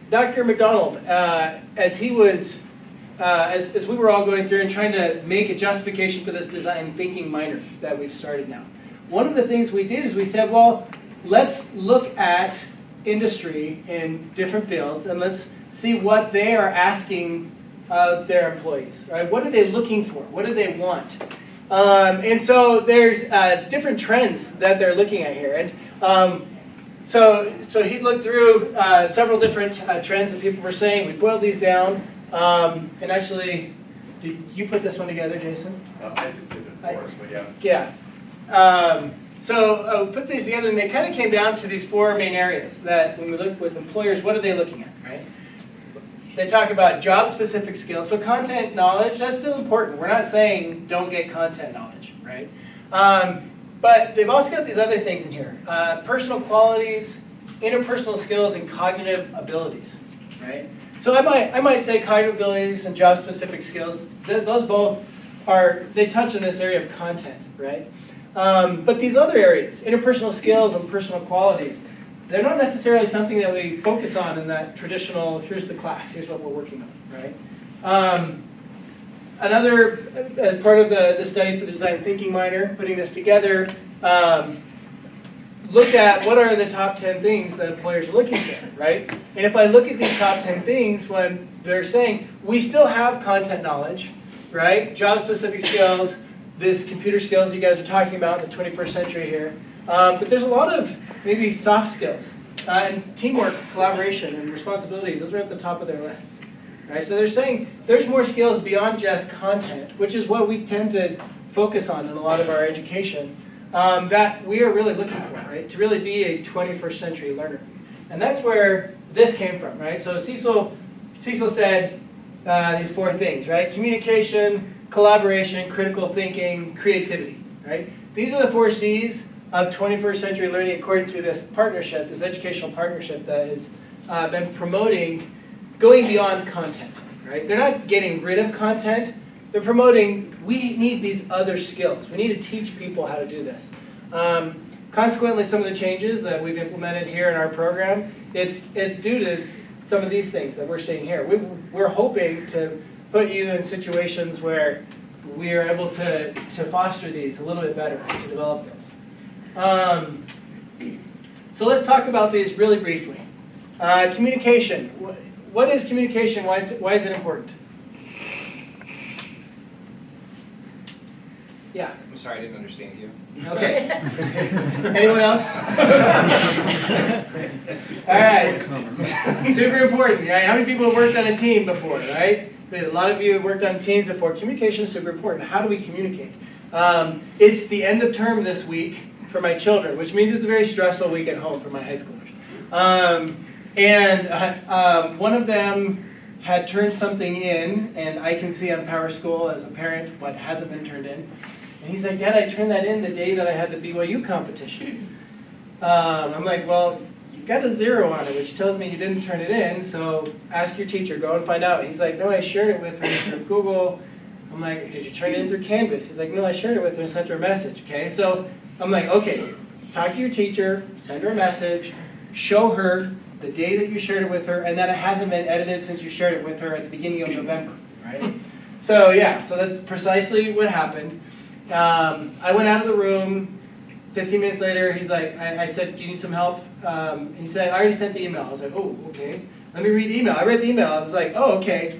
Dr. McDonald, as he was, as we were all going through and trying to make a justification for this design thinking minor that we've started now, one of the things we did is we said, well, let's look at industry in different fields and let's see what they are asking of their employees, right? What are they looking for? What do they want? And so there's different trends that they're looking at here. And so he looked through several different trends that people were saying. We boiled these down. And actually, did you put this one together, Jason? Isaac did it for us, but yeah. Yeah. So put these together, and they kind of came down to these four main areas that when we look with employers, what are they looking at, right? They talk about job-specific skills. So content knowledge, that's still important. We're not saying don't get content knowledge, right? But they've also got these other things in here. Personal qualities, interpersonal skills, and cognitive abilities, right? So I might say cognitive abilities and job-specific skills, those both they touch on this area of content, right? But these other areas, interpersonal skills and personal qualities, they're not necessarily something that we focus on in that traditional, here's the class, here's what we're working on, right? Another, as part of the study for the design thinking minor, putting this together, look at what are the top 10 things that employers are looking for, right? And if I look at these top 10 things, when they're saying, we still have content knowledge, right? Job-specific skills, this computer skills you guys are talking about in the 21st century here. But there's a lot of maybe soft skills and teamwork, collaboration, and responsibility. Those are at the top of their lists. Right? So they're saying there's more skills beyond just content, which is what we tend to focus on in a lot of our education, that we are really looking for, right? To really be a 21st century learner. And that's where this came from, right? So Cecil said these four things, right? Communication, collaboration, critical thinking, creativity, right? These are the 4 C's of 21st century learning according to this partnership, this educational partnership that has been promoting going beyond content, right? They're not getting rid of content. They're promoting, we need these other skills. We need to teach people how to do this. Consequently, some of the changes that we've implemented here in our program, it's due to some of these things that we're seeing here. We're hoping to put you in situations where we are able to foster these a little bit better, to develop those. So let's talk about these really briefly. Communication. What is communication? Why is it important? Yeah. I'm sorry, I didn't understand you. Okay. Anyone else? All right. Super important, right? How many people have worked on a team before, right? A lot of you have worked on teams before. Communication is super important. How do we communicate? It's the end of term this week for my children, which means it's a very stressful week at home for my high schoolers. And one of them had turned something in, and I can see on Power School as a parent what hasn't been turned in. And he's like, Dad, I turned that in the day that I had the BYU competition. I'm like, well, you got a 0 on it, which tells me you didn't turn it in, so ask your teacher, go and find out. He's like, no, I shared it with her through Google. I'm like, did you turn it in through Canvas? He's like, no, I shared it with her and sent her a message, okay? So I'm like, okay, talk to your teacher, send her a message, show her the day that you shared it with her, and that it hasn't been edited since you shared it with her at the beginning of November, right? So yeah, so that's precisely what happened. I went out of the room. 15 minutes later, he's like, I said, do you need some help? He said, I already sent the email. I was like, oh, okay. Let me read the email. I read the email. I was like, oh, okay.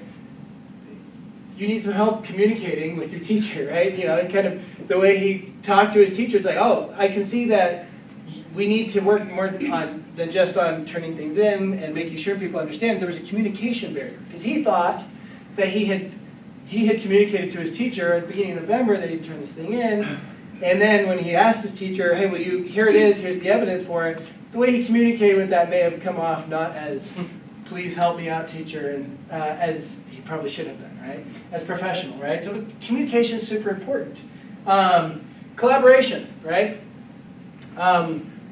You need some help communicating with your teacher, right? You know, and kind of the way he talked to his teacher is like, oh, I can see that we need to work more on than just on turning things in and making sure people understand. There was a communication barrier because he thought that he had communicated to his teacher at the beginning of November that he'd turn this thing in, and then when he asked his teacher, hey, here it is, here's the evidence for it, the way he communicated with that may have come off not as, please help me out, teacher, and as he probably should have done, right? As professional, right? So communication is super important. Collaboration, right?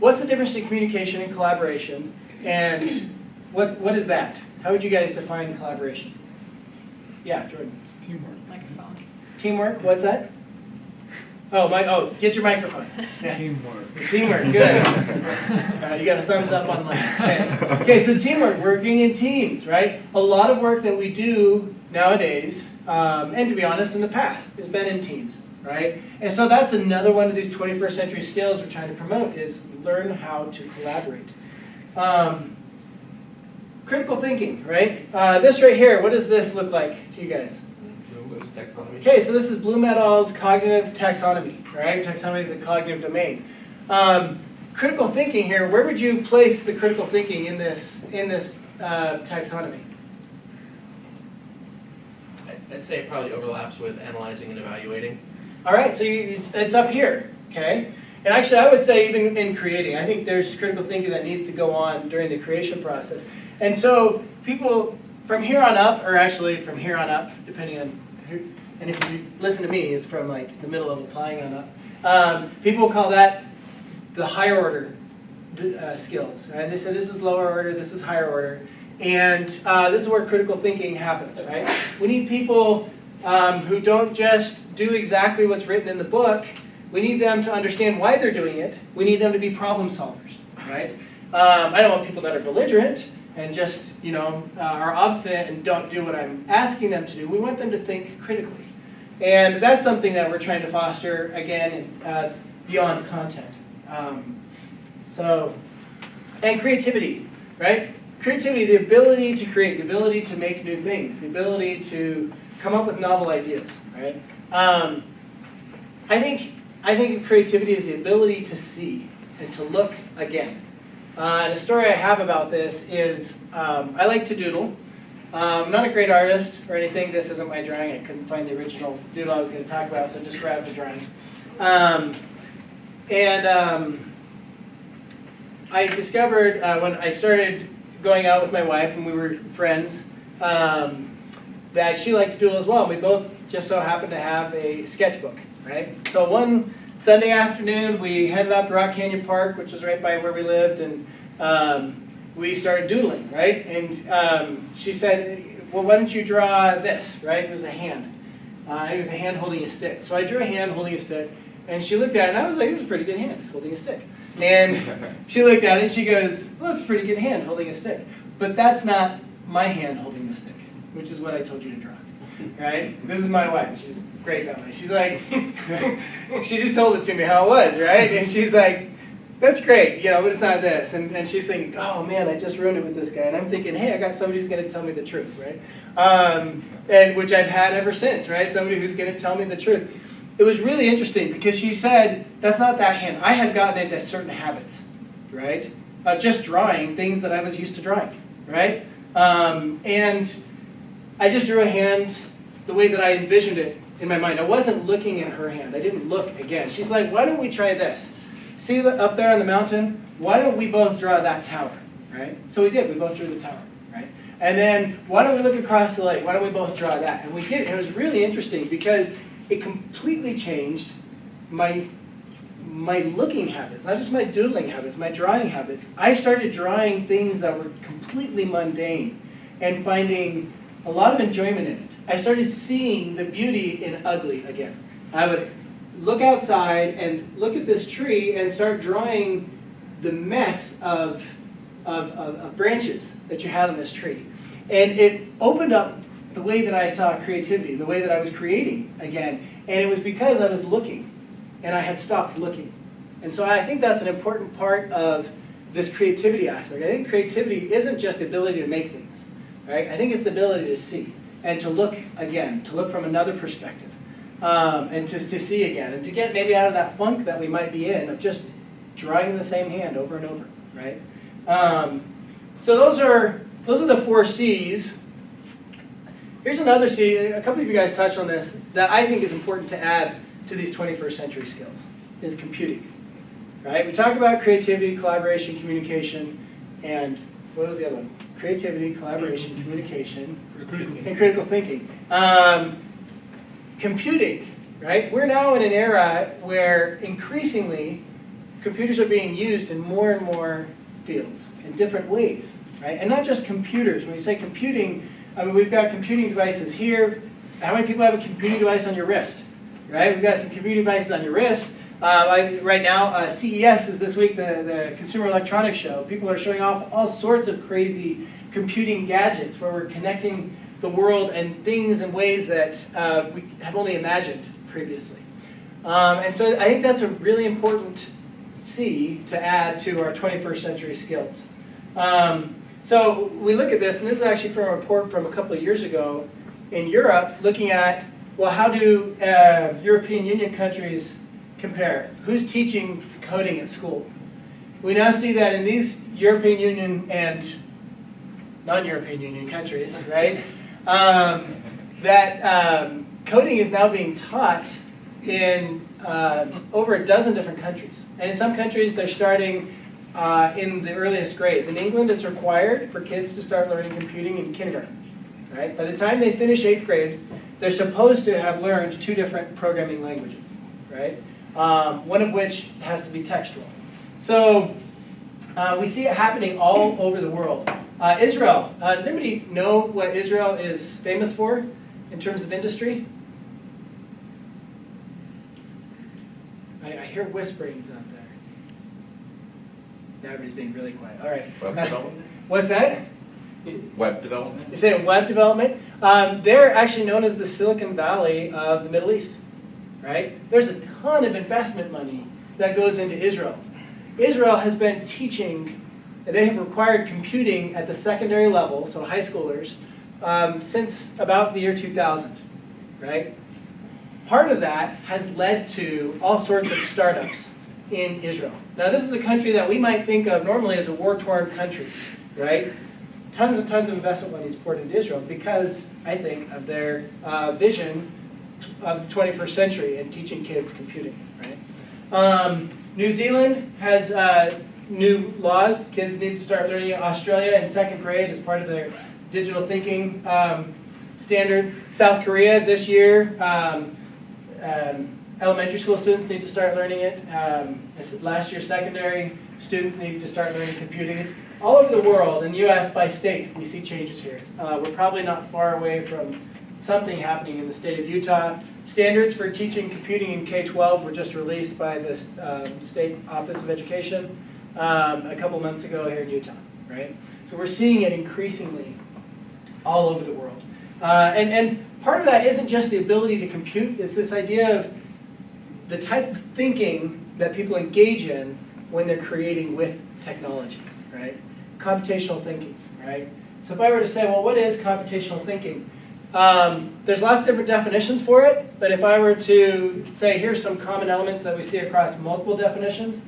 What's the difference between communication and collaboration, and what is that? How would you guys define collaboration? Yeah, Jordan. It's teamwork. Microphone. Teamwork, what's that? Get your microphone. Yeah. Teamwork. Teamwork, good. You got a thumbs up online. Okay, so teamwork, working in teams, right? A lot of work that we do nowadays, and to be honest, in the past, has been in teams, right? And so that's another one of these 21st century skills we're trying to promote is learn how to collaborate. Critical thinking, right? This right here, what does this look like to you guys? Taxonomy. Okay, so this is Blue Medal's cognitive taxonomy, right? Taxonomy of the cognitive domain. Critical thinking here, where would you place the critical thinking in this taxonomy? I'd say it probably overlaps with analyzing and evaluating. All right, so it's up here, okay? And actually, I would say even in creating, I think there's critical thinking that needs to go on during the creation process. And so people from here on up, or actually from here on up, depending on who, and if you listen to me, it's from like the middle of applying on up. People call that the higher order skills, right? They say this is lower order, this is higher order. And this is where critical thinking happens, right? We need people who don't just do exactly what's written in the book. We need them to understand why they're doing it. We need them to be problem solvers, right? I don't want people that are belligerent and just, are obstinate and don't do what I'm asking them to do. We want them to think critically. And that's something that we're trying to foster, again, beyond content. And creativity, right? Creativity, the ability to create, the ability to make new things, the ability to come up with novel ideas, right? I think creativity is the ability to see and to look again. And a story I have about this is I like to doodle. I'm not a great artist or anything. This isn't my drawing. I couldn't find the original doodle I was going to talk about, so I just grabbed the drawing. I discovered when I started going out with my wife and we were friends that she liked to doodle as well. We both just so happened to have a sketchbook, right? So one Sunday afternoon, we headed up to Rock Canyon Park, which was right by where we lived, and we started doodling, right? And she said, well, why don't you draw this, right? It was a hand. It was a hand holding a stick. So I drew a hand holding a stick, and she looked at it, and I was like, this is a pretty good hand holding a stick. And she looked at it, and she goes, well, that's a pretty good hand holding a stick. But that's not my hand holding the stick, which is what I told you to draw, right? This is my wife. She's great that way. She's like, she just told it to me how it was, right? And she's like, that's great, but it's not this. And she's thinking, oh man, I just ruined it with this guy. And I'm thinking, hey, I got somebody who's going to tell me the truth, right? And which I've had ever since, right? Somebody who's going to tell me the truth. It was really interesting because she said, that's not that hand. I had gotten into certain habits, right? Of just drawing things that I was used to drawing, right? And I just drew a hand the way that I envisioned it in my mind. I wasn't looking at her hand. I didn't look again. She's like, why don't we try this? See up there on the mountain? Why don't we both draw that tower, right? So we did. We both drew the tower, right? And then why don't we look across the lake? Why don't we both draw that? And we did. And it was really interesting because it completely changed my looking habits, not just my doodling habits, my drawing habits. I started drawing things that were completely mundane and finding a lot of enjoyment in it. I started seeing the beauty in ugly again. I would look outside and look at this tree and start drawing the mess of branches that you had on this tree. And it opened up the way that I saw creativity, the way that I was creating again. And it was because I was looking and I had stopped looking. And so I think that's an important part of this creativity aspect. I think creativity isn't just the ability to make things, right? I think it's the ability to see and to look again, to look from another perspective, and to see again, and to get maybe out of that funk that we might be in of just drawing the same hand over and over, right? So those are the 4 C's. Here's another C, a couple of you guys touched on this, that I think is important to add to these 21st century skills, is computing, right? We talk about creativity, collaboration, communication, and what was the other one? Creativity, collaboration, communication, and critical thinking. Computing, right? We're now in an era where increasingly computers are being used in more and more fields in different ways, right? And not just computers. When we say computing, I mean, we've got computing devices here. How many people have a computing device on your wrist, right? We've got some computing devices on your wrist. Right now, CES is this week, the Consumer Electronics Show. People are showing off all sorts of crazy computing gadgets where we're connecting the world and things in ways that we have only imagined previously. And so I think that's a really important C to add to our 21st century skills. So we look at this, and this is actually from a report from a couple of years ago in Europe, looking at, well, how do European Union countries compare? Who's teaching coding at school? We now see that in these European Union and non-European Union countries, right, that coding is now being taught in over a dozen different countries. And in some countries, they're starting in the earliest grades. In England, it's required for kids to start learning computing in kindergarten. Right? By the time they finish 8th grade, they're supposed to have learned 2 different programming languages, right? One of which has to be textual. So we see it happening all over the world. Israel, does anybody know what Israel is famous for in terms of industry? I hear whisperings out there. Now everybody's being really quiet. All right. Web development? What's that? Web development? You're saying web development? They're actually known as the Silicon Valley of the Middle East, right? There's a ton of investment money that goes into Israel. Israel has been teaching, they have required computing at the secondary level, so high schoolers, since about the year 2000, right? Part of that has led to all sorts of startups in Israel. Now, this is a country that we might think of normally as a war-torn country, right? Tons and tons of investment money is poured into Israel because, I think, of their vision of the 21st century and teaching kids computing, right? New Zealand has new laws. Kids need to start learning in Australia in 2nd grade as part of their digital thinking standard. South Korea this year, elementary school students need to start learning it. Last year, secondary students need to start learning computing. It's all over the world, in the U.S. by state, we see changes here. We're probably not far away from something happening in the state of Utah. Standards for teaching computing in K-12 were just released by the State Office of Education a couple months ago here in Utah, right? So we're seeing it increasingly all over the world. And part of that isn't just the ability to compute, it's this idea of the type of thinking that people engage in when they're creating with technology, right? Computational thinking, right? So if I were to say, well, what is computational thinking? There's lots of different definitions for it, but if I were to say, here's some common elements that we see across multiple definitions,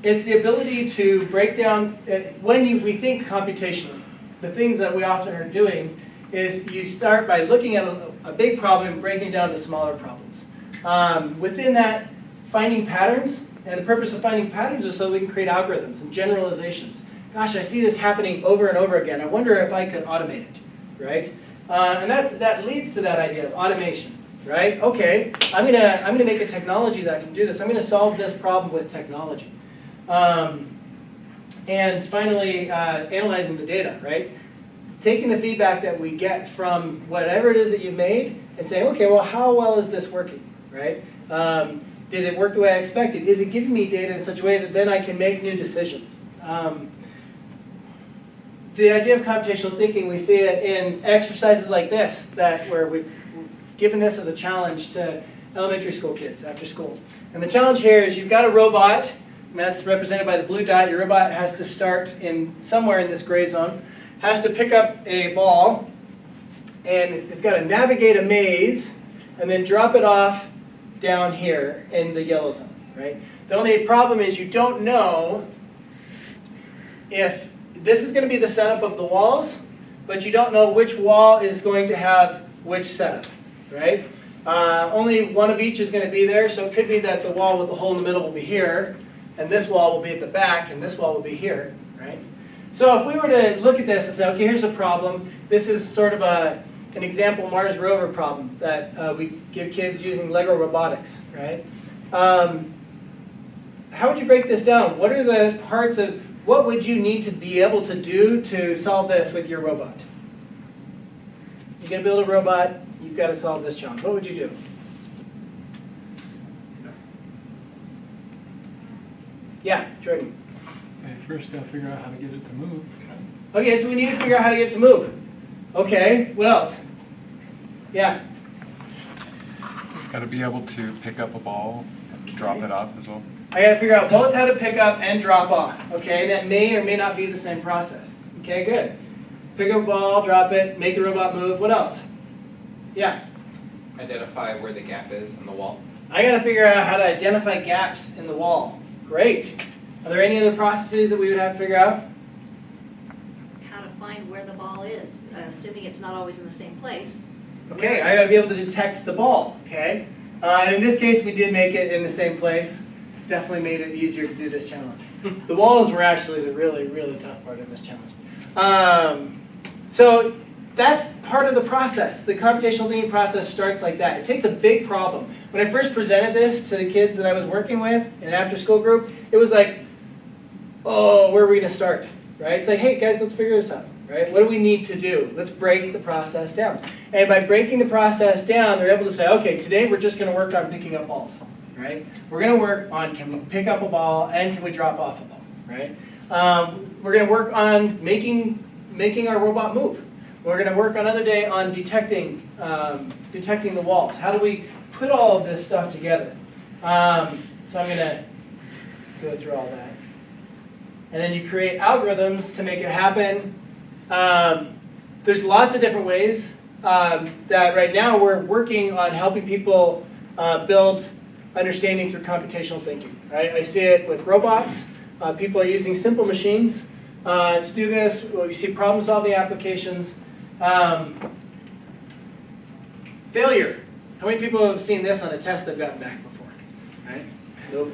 it's the ability to break down, we think computationally, the things that we often are doing is you start by looking at a big problem and breaking it down to smaller problems. Within that, finding patterns, and the purpose of finding patterns is so we can create algorithms and generalizations. Gosh, I see this happening over and over again. I wonder if I could automate it, right? And that leads to that idea of automation, right? Okay, I'm gonna make a technology that can do this. I'm gonna solve this problem with technology. And finally, analyzing the data, right? Taking the feedback that we get from whatever it is that you've made and saying, okay, well, how well is this working, right? Did it work the way I expected? Is it giving me data in such a way that then I can make new decisions? The idea of computational thinking, we see it in exercises like this, where we've given this as a challenge to elementary school kids after school. And the challenge here is you've got a robot, and that's represented by the blue dot. Your robot has to start somewhere in this gray zone, has to pick up a ball, and it's got to navigate a maze, and then drop it off down here in the yellow zone, right? The only problem is you don't know if this is going to be the setup of the walls, but you don't know which wall is going to have which setup, right? Only one of each is going to be there, so it could be that the wall with the hole in the middle will be here, and this wall will be at the back, and this wall will be here, right? So if we were to look at this and say, okay, here's a problem. This is sort of an example Mars rover problem that we give kids using Lego robotics, right? How would you break this down? What are the parts of, what would you need to be able to do to solve this with your robot? You're going to build a robot, you've got to solve this challenge. What would you do? Yeah, Jordan. Okay, first gotta figure out how to get it to move. Okay, so we need to figure out how to get it to move. Okay, what else? Yeah. It's got to be able to pick up a ball and drop it off as well. I gotta figure out both how to pick up and drop off. Okay, that may or may not be the same process. Okay, good. Pick up a ball, drop it, make the robot move. What else? Yeah. Identify where the gap is in the wall. I gotta figure out how to identify gaps in the wall. Great. Are there any other processes that we would have to figure out? How to find where the ball is, assuming it's not always in the same place. Okay, I gotta be able to detect the ball, okay? And in this case, we did make it in the same place. Definitely made it easier to do this challenge. The walls were actually the really, really tough part of this challenge. So that's part of the process. The computational thinking process starts like that. It takes a big problem. When I first presented this to the kids that I was working with in an after-school group, it was like, oh, where are we gonna start, right? It's like, hey guys, let's figure this out. Right? What do we need to do? Let's break the process down. And by breaking the process down, they're able to say, okay, today we're just going to work on picking up balls. Right? We're going to work on can we pick up a ball and can we drop off a ball. Right? We're going to work on making our robot move. We're going to work another day on detecting the walls. How do we put all of this stuff together? So I'm going to go through all that. And then you create algorithms to make it happen. There's lots of different ways that right now we're working on helping people build understanding through computational thinking. Right? I see it with robots. People are using simple machines to do this. We see problem-solving applications. Failure. How many people have seen this on a test they've gotten back before? Right?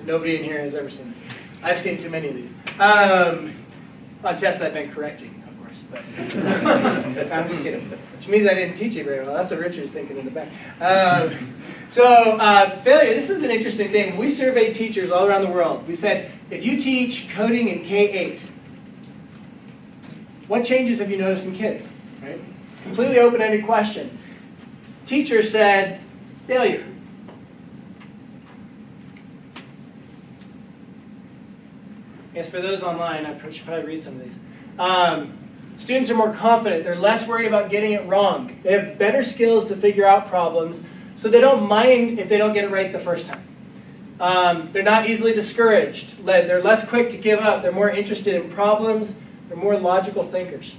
Nobody in here has ever seen it. I've seen too many of these. On tests I've been correcting. But I'm just kidding. Which means I didn't teach it very well. That's what Richard's thinking in the back. Failure, this is an interesting thing. We surveyed teachers all around the world. We said, if you teach coding in K-8, what changes have you noticed in kids? Right? Completely open-ended question. Teachers said, failure. I guess for those online, I should probably read some of these. Students are more confident. They're less worried about getting it wrong. They have better skills to figure out problems, so they don't mind if they don't get it right the first time. They're not easily discouraged. They're less quick to give up. They're more interested in problems. They're more logical thinkers.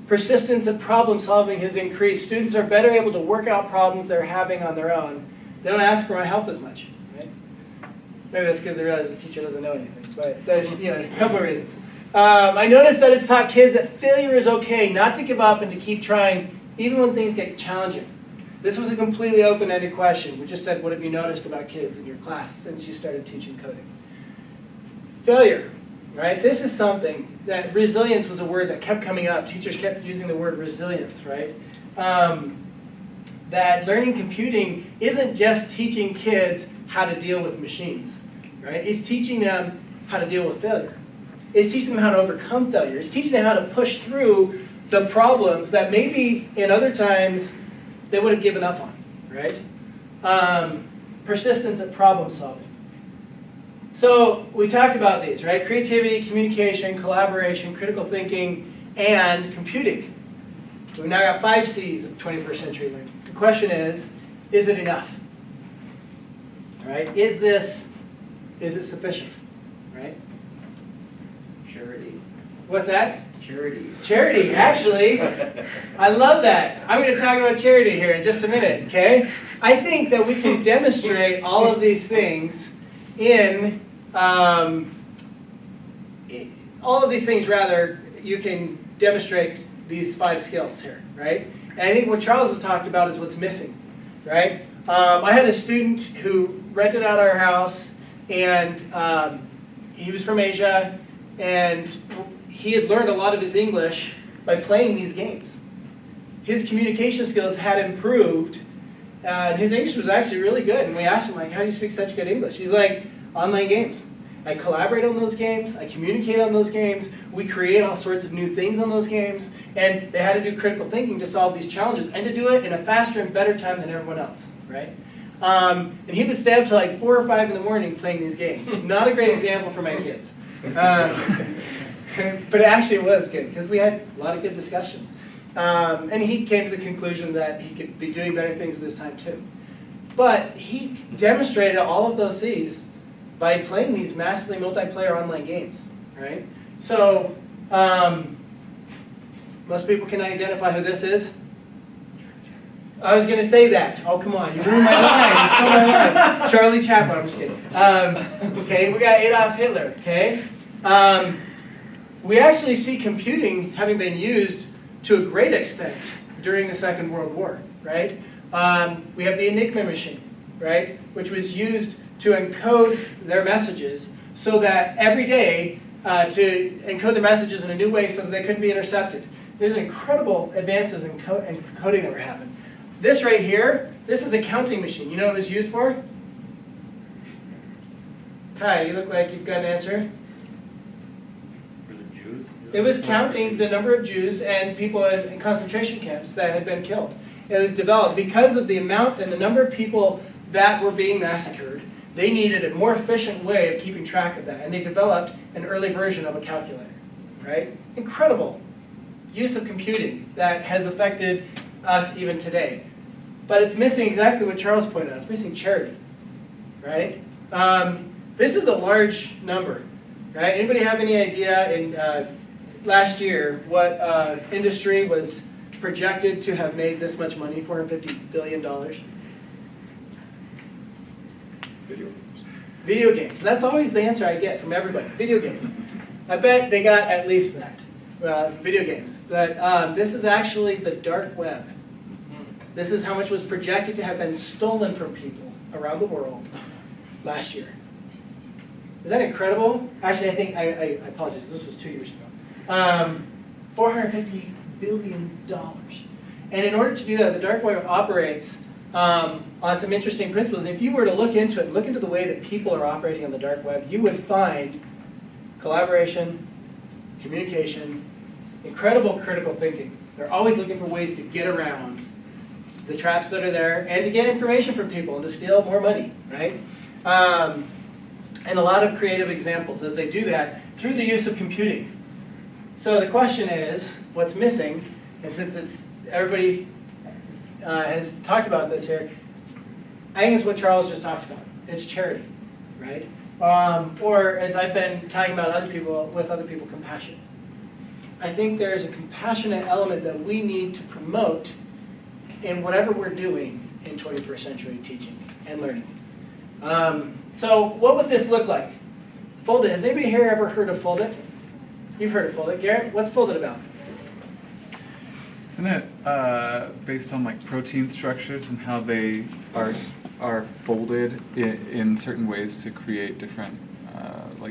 Persistence at problem solving has increased. Students are better able to work out problems they're having on their own. They don't ask for my help as much. Right? Maybe that's because they realize the teacher doesn't know anything. But there's a couple of reasons. I noticed that it's taught kids that failure is okay, not to give up and to keep trying, even when things get challenging. This was a completely open-ended question. We just said, what have you noticed about kids in your class since you started teaching coding? Failure, right? This is something that resilience was a word that kept coming up. Teachers kept using the word resilience, right? That learning computing isn't just teaching kids how to deal with machines, right? It's teaching them how to deal with failure. It's teaching them how to overcome failure. It's teaching them how to push through the problems that maybe in other times they would have given up on, right? Persistence at problem solving. So we talked about these, right? Creativity, communication, collaboration, critical thinking, and computing. We've now got 5 C's of 21st century learning. The question is it enough? Right? Is it sufficient? Right? Charity. What's that? Charity. Charity, actually. I love that. I'm going to talk about charity here in just a minute, okay? I think that we can demonstrate all of these things you can demonstrate these 5 skills here, right? And I think what Charles has talked about is what's missing, right? I had a student who rented out our house, and he was from Asia, and he had learned a lot of his English by playing these games. His communication skills had improved, and his English was actually really good. And we asked him, like, how do you speak such good English? He's like, online games. I collaborate on those games, I communicate on those games, we create all sorts of new things on those games, and they had to do critical thinking to solve these challenges, and to do it in a faster and better time than everyone else, right? And he would stay up till like 4 or 5 in the morning playing these games. Not a great example for my kids. But actually it was good because we had a lot of good discussions. And he came to the conclusion that he could be doing better things with his time too. But he demonstrated all of those C's by playing these massively multiplayer online games, right? So most people can identify who this is. I was going to say that. Oh, come on. You ruined my line. You stole my line. Charlie Chaplin. I'm just kidding. Okay, we got Adolf Hitler. Okay. We actually see computing having been used to a great extent during the Second World War, right? We have the Enigma machine, right, which was used to encode their messages so that every day to encode their messages in a new way so that they couldn't be intercepted. There's incredible advances in coding that were happening. This right here, this is a counting machine. You know what it was used for? Kai, you look like you've got an answer. For the Jews? It was counting the number of Jews and people in concentration camps that had been killed. It was developed because of the amount and the number of people that were being massacred. They needed a more efficient way of keeping track of that, and they developed an early version of a calculator, right? Incredible use of computing that has affected us even today. But it's missing exactly what Charles pointed out. It's missing charity, right? This is a large number, right? Anybody have any idea in last year what industry was projected to have made this much money, $450 billion? Video. Video games. That's always the answer I get from everybody. Video games. I bet they got at least that. Video games. But this is actually the dark web. This is how much was projected to have been stolen from people around the world last year. Is that incredible? Actually, I think, I apologize, this was 2 years ago. $450 billion. And in order to do that, the dark web operates on some interesting principles. And if you were to look into it, look into the way that people are operating on the dark web, you would find collaboration, communication, incredible critical thinking. They're always looking for ways to get around the traps that are there and to get information from people and to steal more money, right? And a lot of creative examples as they do that through the use of computing. So the question is, what's missing? And since everybody has talked about this here, I think it's what Charles just talked about. It's charity, right? Or as I've been talking about with other people, compassion. I think there's a compassionate element that we need to promote in whatever we're doing in 21st century teaching and learning. So what would this look like? Foldit. Has anybody here ever heard of Foldit? You've heard of Foldit. Garrett, what's Foldit about? Isn't it based on like protein structures and how they are folded in certain ways to create different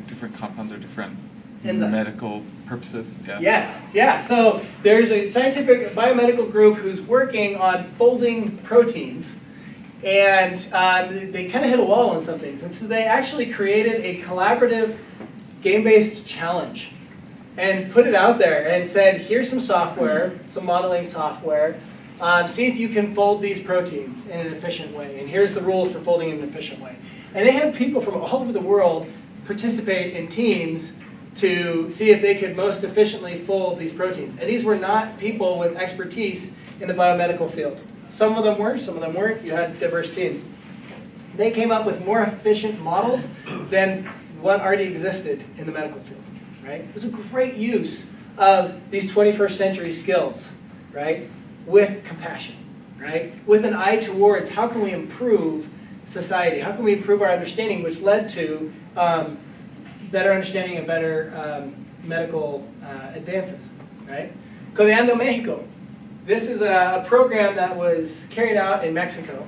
different compounds or different enzymes. Medical purposes? Yeah. Yes, yeah. So there's a scientific biomedical group who's working on folding proteins, and they kind of hit a wall on some things. And so they actually created a collaborative game-based challenge and put it out there and said, here's some software, some modeling software. See if you can fold these proteins in an efficient way. And here's the rules for folding in an efficient way. And they had people from all over the world participate in teams to see if they could most efficiently fold these proteins. And these were not people with expertise in the biomedical field. Some of them were, some of them weren't. You had diverse teams. They came up with more efficient models than what already existed in the medical field, right? It was a great use of these 21st century skills, right? With compassion, right? With an eye towards how can we improve society? How can we improve our understanding, which led to better understanding and better medical advances, right? Codeando Mexico. This is a program that was carried out in Mexico.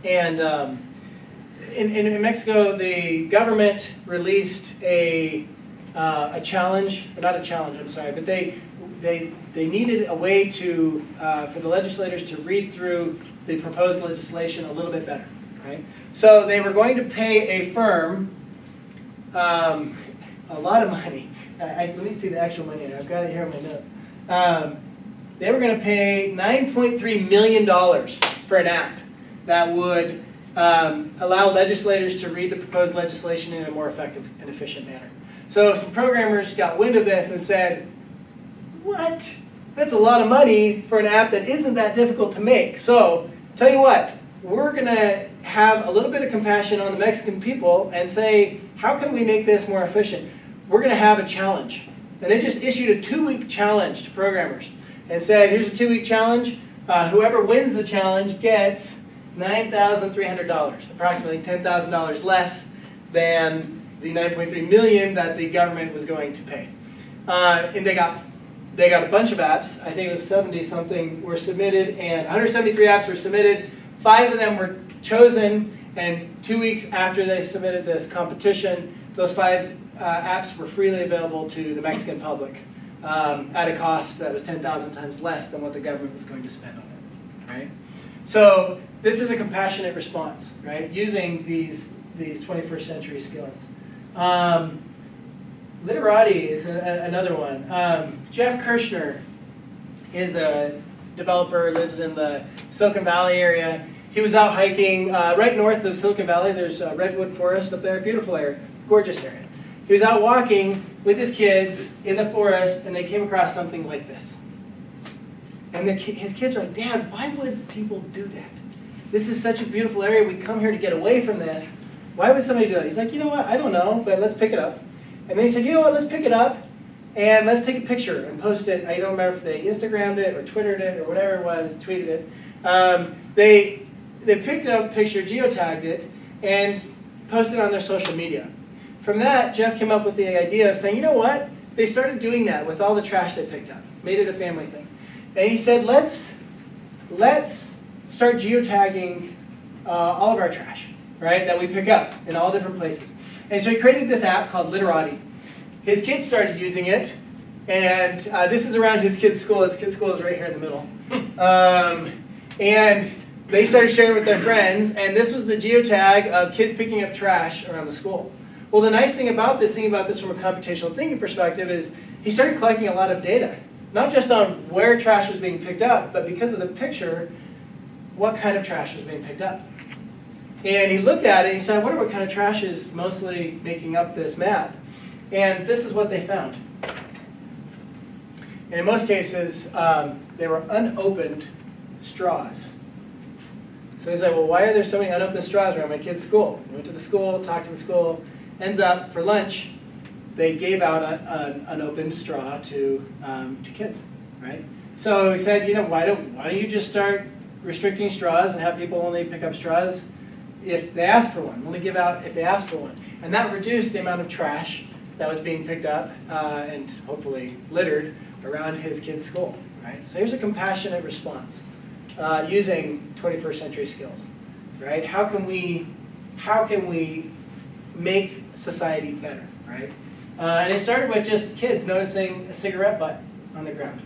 And in Mexico, the government released a challenge, not a challenge, I'm sorry, but they needed a way to for the legislators to read through the proposed legislation a little bit better, right? So they were going to pay a firm a lot of money. Let me see the actual money. I've got it here in my notes. They were going to pay $9.3 million for an app that would allow legislators to read the proposed legislation in a more effective and efficient manner. So some programmers got wind of this and said, what? That's a lot of money for an app that isn't that difficult to make. So tell you what, we're going to have a little bit of compassion on the Mexican people and say, how can we make this more efficient? We're going to have a challenge. And they just issued a 2-week challenge to programmers and said, here's a 2-week challenge. Whoever wins the challenge gets $9,300, approximately $10,000 less than the $9.3 million that the government was going to pay. And they got a bunch of apps. I think it was 70-something were submitted, and 173 apps were submitted. 5 of them were chosen, and 2 weeks after they submitted this competition, those 5 apps were freely available to the Mexican public at a cost that was 10,000 times less than what the government was going to spend on it, right? So this is a compassionate response, right? Using these 21st century skills. Literati is another one. Jeff Kirshner is a developer, lives in the Silicon Valley area. He was out hiking right north of Silicon Valley. There's a redwood forest up there, beautiful area, gorgeous area. He was out walking with his kids in the forest, and they came across something like this. And his kids are like, Dad, why would people do that? This is such a beautiful area. We come here to get away from this. Why would somebody do that? He's like, you know what? I don't know, but let's pick it up. And they said, you know what? Let's pick it up, and let's take a picture and post it. I don't remember if they Instagrammed it or Twittered it or whatever it was, tweeted it. They picked up a picture, geotagged it, and posted it on their social media. From that, Jeff came up with the idea of saying, you know what? They started doing that with all the trash they picked up, made it a family thing. And he said, let's start geotagging all of our trash, right, that we pick up in all different places. And so he created this app called Literati. His kids started using it, and this is around his kid's school. His kid's school is right here in the middle. And they started sharing with their friends, and this was the geotag of kids picking up trash around the school. Well, the nice thing about this from a computational thinking perspective is he started collecting a lot of data, not just on where trash was being picked up, but because of the picture, what kind of trash was being picked up. And he looked at it and he said, I wonder what kind of trash is mostly making up this map. And this is what they found. And in most cases, they were unopened straws. So he's like, well, why are there so many unopened straws around my kid's school? Went to the school, talked to the school. Ends up, for lunch, they gave out an unopened straw to kids, right? So he said, you know, why don't you just start restricting straws and have people only pick up straws if they ask for one, only give out if they ask for one. And that reduced the amount of trash that was being picked up and hopefully littered around his kid's school, right? So here's a compassionate response using 21st century skills, right? How can we make society better, right? And it started with just kids noticing a cigarette butt on the ground.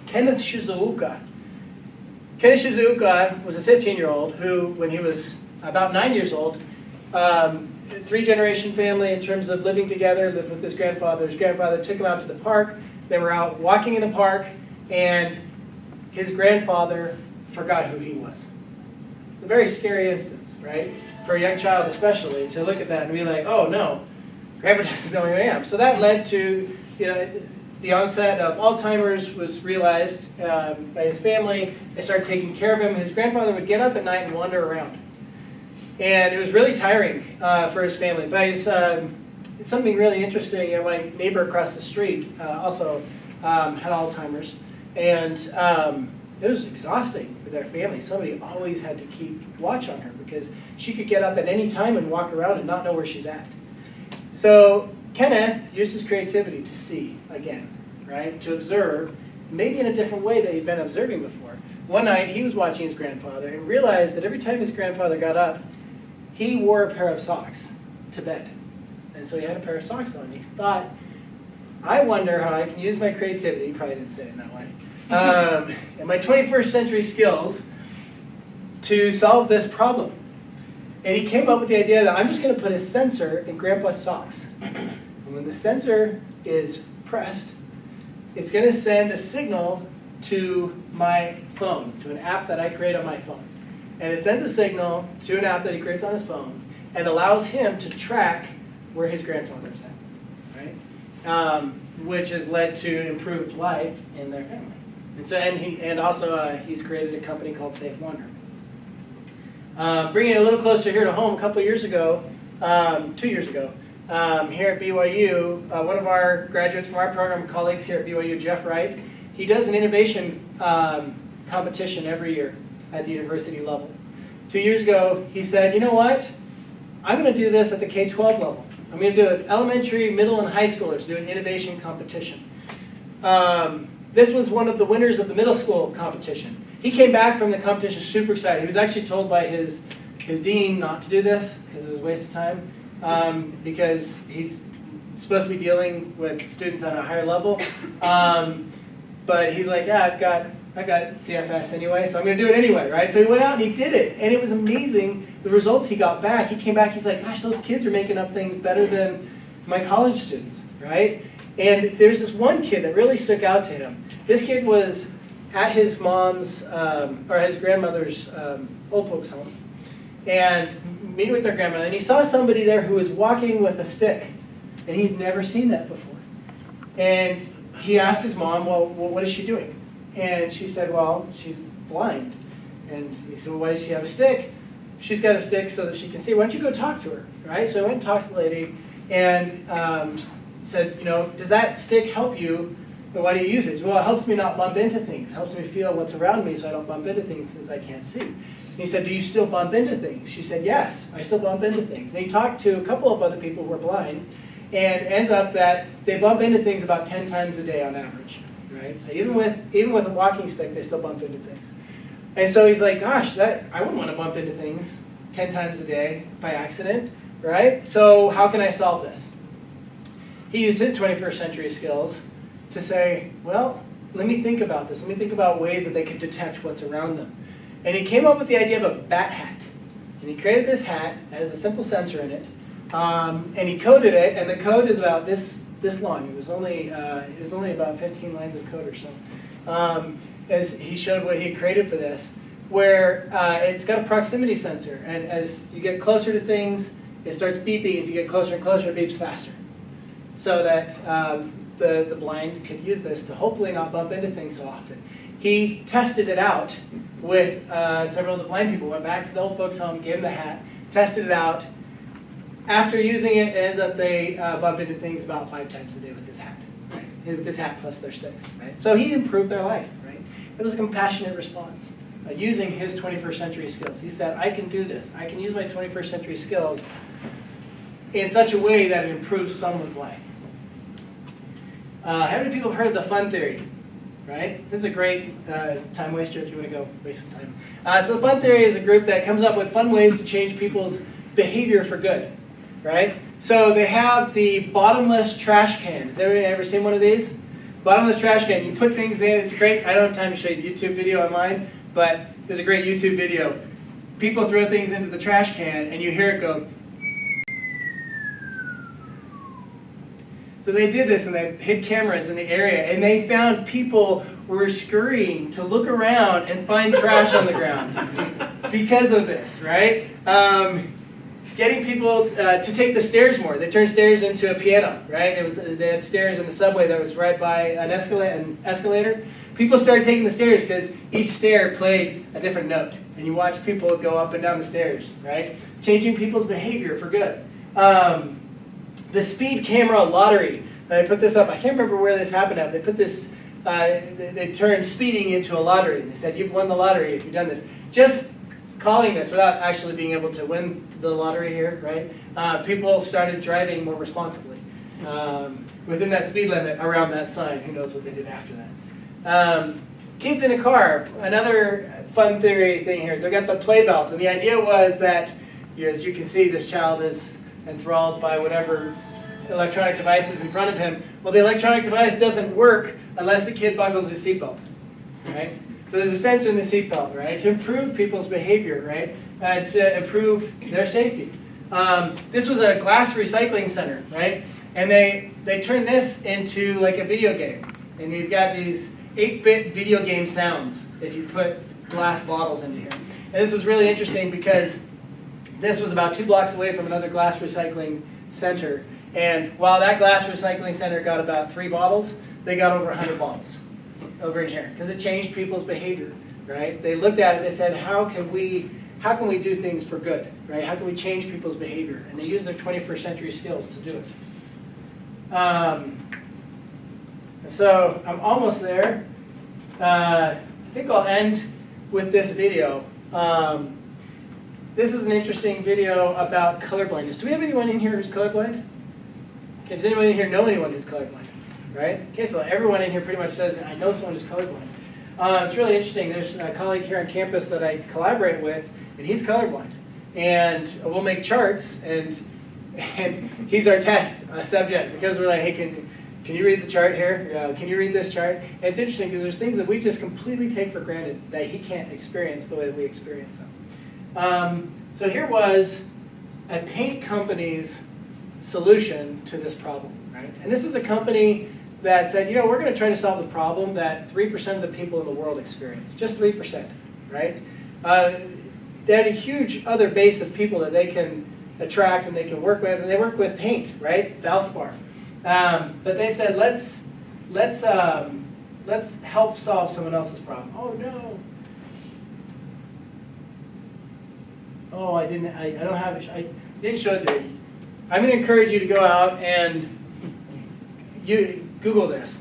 Kenneth Shizuoka was a 15-year-old who, when he was about 9 years old, 3-generation family in terms of living together, lived with his grandfather. His grandfather took him out to the park. They were out walking in the park, and his grandfather forgot who he was. A very scary instance, right? For a young child especially, to look at that and be like, oh no, Grandpa doesn't know who I am. So that led to, the onset of Alzheimer's was realized by his family. They started taking care of him. His grandfather would get up at night and wander around. And it was really tiring for his family. But it's something really interesting. My neighbor across the street also had Alzheimer's. And it was exhausting for their family. Somebody always had to keep watch on her because she could get up at any time and walk around and not know where she's at. So Kenneth used his creativity to see again, right? To observe, maybe in a different way that he'd been observing before. One night he was watching his grandfather and realized that every time his grandfather got up, he wore a pair of socks to bed. And so he had a pair of socks on. He thought, I wonder how I can use my creativity, he probably didn't say it in that way, and my 21st century skills to solve this problem. And he came up with the idea that I'm just going to put a sensor in Grandpa's socks. And when the sensor is pressed, it's going to send a signal to my phone, to an app that I create on my phone. and it sends a signal to an app that he creates on his phone and allows him to track where his grandfather's at, right? Which has led to improved life in their family. And so, he's created a company called Safe Wander. Bringing it a little closer here to home, a couple of years ago, 2 years ago, here at BYU, one of our graduates from our program, colleagues here at BYU, Jeff Wright, he does an innovation competition every year at the university level. 2 years ago, he said, you know what? I'm going to do this at the K-12 level. I'm going to do it elementary, middle, and high schoolers, do an innovation competition. This was one of the winners of the middle school competition. He came back from the competition super excited. He was actually told by his dean not to do this because it was a waste of time, because he's supposed to be dealing with students at a higher level. But he's like, yeah, I've got CFS anyway, so I'm going to do it anyway, right? So he went out and he did it, and it was amazing. The results he got back, he came back, he's like, gosh, those kids are making up things better than my college students, right? And there's this one kid that really stuck out to him. This kid was at his mom's, or his grandmother's old folks home, and meeting with their grandmother, and he saw somebody there who was walking with a stick, and he'd never seen that before. And he asked his mom, well, what is she doing? And she said, well, she's blind. And he said, well, why does she have a stick? She's got a stick so that she can see. Why don't you go talk to her, right? So I went and talked to the lady and said, you know, does that stick help you? But why do you use it? Well, it helps me not bump into things. It helps me feel what's around me so I don't bump into things since I can't see. And he said, do you still bump into things? She said, yes, I still bump into things. And he talked to a couple of other people who are blind, and ends up that they bump into things about 10 times a day on average. Right? So even with a walking stick, they still bump into things. And so he's like, gosh, I wouldn't want to bump into things 10 times a day by accident, right? So how can I solve this? He used his 21st century skills to say, well, let me think about this. Let me think about ways that they could detect what's around them. And he came up with the idea of a bat hat. And he created this hat that has a simple sensor in it. And he coded it, and the code is about this long. It was only about 15 lines of code or so. As he showed what he had created for this, where it's got a proximity sensor, and as you get closer to things, it starts beeping. If you get closer and closer, it beeps faster, so that the blind could use this to hopefully not bump into things so often. He tested it out with several of the blind people. Went back to the old folks' home, gave them the hat, tested it out. After using it, it ends up they bump into things about 5 times a day with this hat. Right? With this hat plus their sticks. Right? So he improved their life. Right? It was a compassionate response, using his 21st century skills. He said, I can do this. I can use my 21st century skills in such a way that it improves someone's life. How many people have heard the fun theory? Right? This is a great time waster if you want to go waste some time. So the fun theory is a group that comes up with fun ways to change people's behavior for good. Right? So they have the bottomless trash can. Has everybody ever seen one of these? Bottomless trash can. You put things in. It's great. I don't have time to show you the YouTube video online, but there's a great YouTube video. People throw things into the trash can, and you hear it go. So they did this, and they hid cameras in the area, and they found people were scurrying to look around and find trash on the ground because of this, right? Getting people to take the stairs more. They turned stairs into a piano, right? They had stairs in the subway that was right by an escalator. People started taking the stairs because each stair played a different note, and you watch people go up and down the stairs, right? Changing people's behavior for good. The speed camera lottery. They put this up. I can't remember where this happened at. They put this. They turned speeding into a lottery. They said, "You've won the lottery if you've done this." Just calling this without actually being able to win the lottery here, right? People started driving more responsibly within that speed limit around that sign. Who knows what they did after that? Kids in a car. Another fun theory thing here. They've got the play belt, and the idea was that, as you can see, this child is enthralled by whatever electronic device is in front of him. Well, the electronic device doesn't work unless the kid buckles his seatbelt, right? So there's a sensor in the seatbelt, right, to improve people's behavior, right, to improve their safety. This was a glass recycling center, right, and they turned this into like a video game, and you've got these 8-bit video game sounds if you put glass bottles into here. And this was really interesting because this was about 2 blocks away from another glass recycling center. And while that glass recycling center got about 3 bottles, they got over 100 bottles over in here because it changed people's behavior, right? They looked at it, they said, how can we do things for good, right? How can we change people's behavior? And they used their 21st century skills to do it. So I'm almost there. I think I'll end with this video. This is an interesting video about colorblindness. Do we have anyone in here who's colorblind? Okay, does anyone in here know anyone who's colorblind? Right? Okay, so everyone in here pretty much says, I know someone who's colorblind. It's really interesting. There's a colleague here on campus that I collaborate with, and he's colorblind. And we'll make charts, and he's our test subject because we're like, hey, can you read the chart here? Can you read this chart? And it's interesting because there's things that we just completely take for granted that he can't experience the way that we experience them. So here was a paint company's solution to this problem, right? And this is a company that said, we're going to try to solve the problem that 3% of the people in the world experience, just 3%, right? They had a huge other base of people that they can attract and they can work with, and they work with paint, right? Valspar. But they said, let's help solve someone else's problem. Oh no. Oh, I don't have it. I didn't show it to you. I'm going to encourage you to go out and you Google this.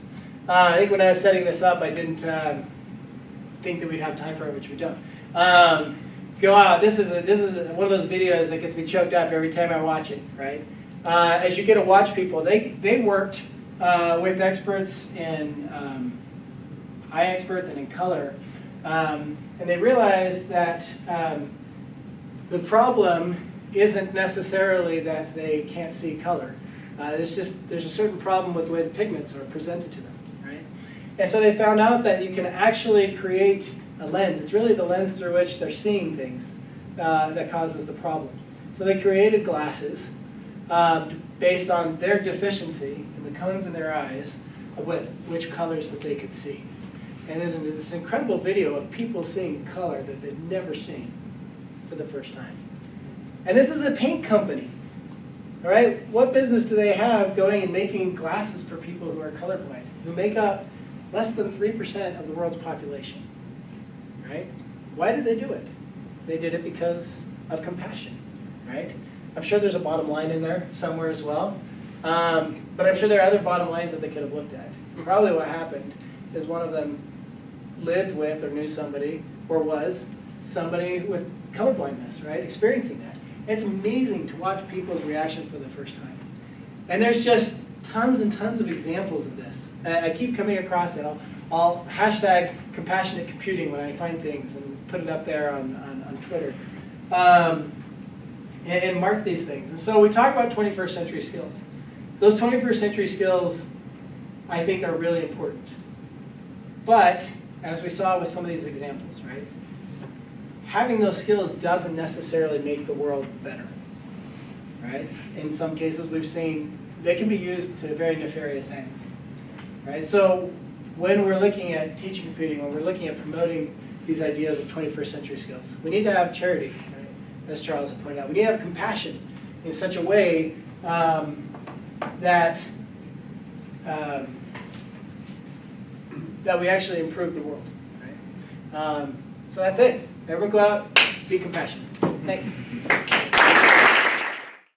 I think when I was setting this up, I didn't think that we'd have time for it, which we don't. Go out. This is one of those videos that gets me choked up every time I watch it. Right? As you get to watch people, they worked with experts in eye experts and in color, and they realized that the problem isn't necessarily that they can't see color. There's a certain problem with the way the pigments are presented to them, right? And so they found out that you can actually create a lens. It's really the lens through which they're seeing things that causes the problem. So they created glasses based on their deficiency in the cones in their eyes with which colors that they could see. And there's this incredible video of people seeing color that they've never seen for the first time. And this is a paint company. All right, what business do they have going and making glasses for people who are colorblind, who make up less than 3% of the world's population? Right? Why did they do it? They did it because of compassion, right? I'm sure there's a bottom line in there somewhere as well, but I'm sure there are other bottom lines that they could have looked at. Probably what happened is one of them lived with or knew somebody or was somebody with colorblindness, right? Experiencing that. It's amazing to watch people's reaction for the first time. And there's just tons and tons of examples of this. I keep coming across it. I'll hashtag compassionate computing when I find things and put it up there on Twitter. And mark these things. And so we talk about 21st century skills. Those 21st century skills, I think, are really important. But, as we saw with some of these examples, right? Having those skills doesn't necessarily make the world better, right? In some cases, we've seen they can be used to very nefarious ends, right? So when we're looking at teaching computing, when we're looking at promoting these ideas of 21st century skills, we need to have charity, right? As Charles had pointed out. We need to have compassion in such a way that we actually improve the world, right? So that's it. Everyone go out, be compassionate. Thanks.